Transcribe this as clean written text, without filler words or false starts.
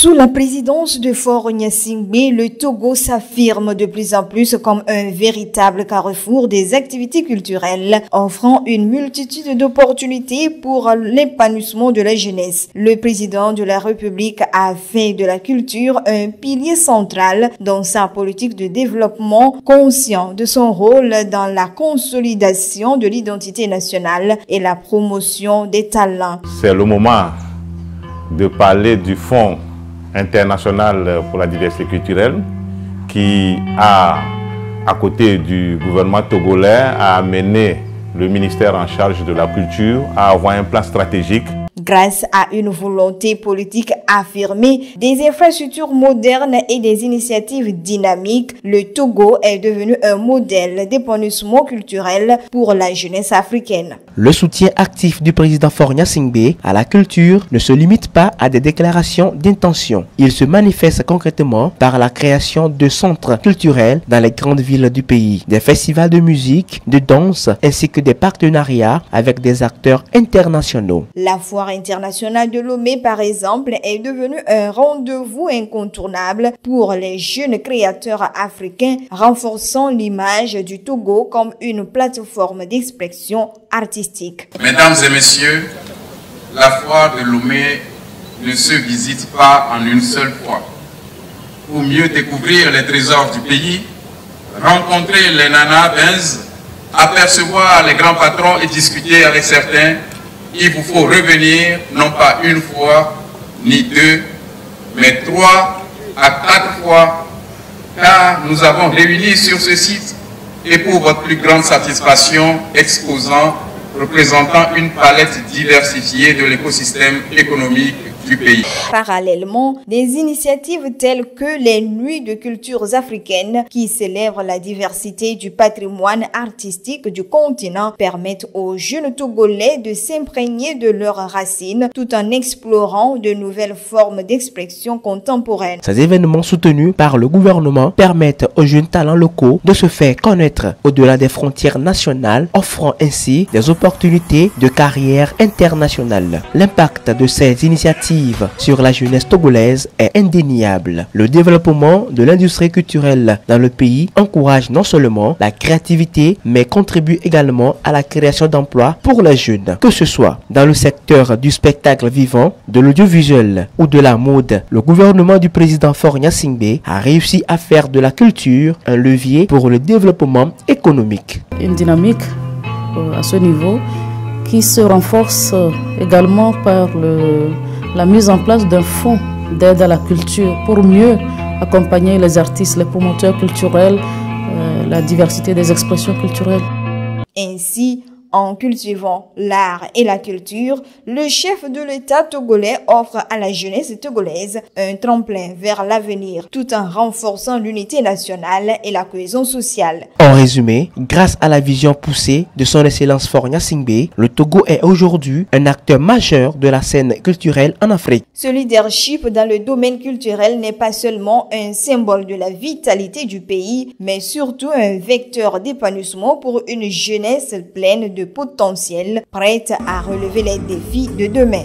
Sous la présidence de Faure Gnassingbé, le Togo s'affirme de plus en plus comme un véritable carrefour des activités culturelles, offrant une multitude d'opportunités pour l'épanouissement de la jeunesse. Le président de la République a fait de la culture un pilier central dans sa politique de développement, conscient de son rôle dans la consolidation de l'identité nationale et la promotion des talents. C'est le moment de parler du Fonds international pour la diversité culturelle qui a, à côté du gouvernement togolais, a amené le ministère en charge de la culture à avoir un plan stratégique. Grâce à une volonté politique affirmée, des infrastructures modernes et des initiatives dynamiques, le Togo est devenu un modèle d'épanouissement culturel pour la jeunesse africaine. Le soutien actif du président Faure Gnassingbé à la culture ne se limite pas à des déclarations d'intention. Il se manifeste concrètement par la création de centres culturels dans les grandes villes du pays, des festivals de musique, de danse, ainsi que des partenariats avec des acteurs internationaux. La Foire internationale de Lomé, par exemple, est devenue un rendez-vous incontournable pour les jeunes créateurs africains, renforçant l'image du Togo comme une plateforme d'expression artistique. Mesdames et messieurs, la Foire de Lomé ne se visite pas en une seule fois. Pour mieux découvrir les trésors du pays, rencontrer les nanas benz, apercevoir les grands patrons et discuter avec certains, il vous faut revenir non pas une fois, ni deux, mais 3 à 4 fois, car nous avons réuni sur ce site et pour votre plus grande satisfaction, exposants représentant une palette diversifiée de l'écosystème économique du pays. Parallèlement, des initiatives telles que les Nuits de cultures africaines qui célèbrent la diversité du patrimoine artistique du continent permettent aux jeunes Togolais de s'imprégner de leurs racines tout en explorant de nouvelles formes d'expression contemporaine. Ces événements soutenus par le gouvernement permettent aux jeunes talents locaux de se faire connaître au-delà des frontières nationales, offrant ainsi des opportunités de carrière internationale. L'impact de ces initiatives sur la jeunesse togolaise est indéniable. Le développement de l'industrie culturelle dans le pays encourage non seulement la créativité, mais contribue également à la création d'emplois pour les jeunes, que ce soit dans le secteur du spectacle vivant, de l'audiovisuel ou de la mode. Le gouvernement du président Faure Gnassingbé a réussi à faire de la culture un levier pour le développement économique. Une dynamique à ce niveau qui se renforce également par la mise en place d'un fonds d'aide à la culture pour mieux accompagner les artistes, les promoteurs culturels, la diversité des expressions culturelles. Ainsi, en cultivant l'art et la culture, le chef de l'État togolais offre à la jeunesse togolaise un tremplin vers l'avenir tout en renforçant l'unité nationale et la cohésion sociale. En résumé, grâce à la vision poussée de son Excellence Faure Gnassingbé, le Togo est aujourd'hui un acteur majeur de la scène culturelle en Afrique. Ce leadership dans le domaine culturel n'est pas seulement un symbole de la vitalité du pays, mais surtout un vecteur d'épanouissement pour une jeunesse pleine de potentiel, prête à relever les défis de demain.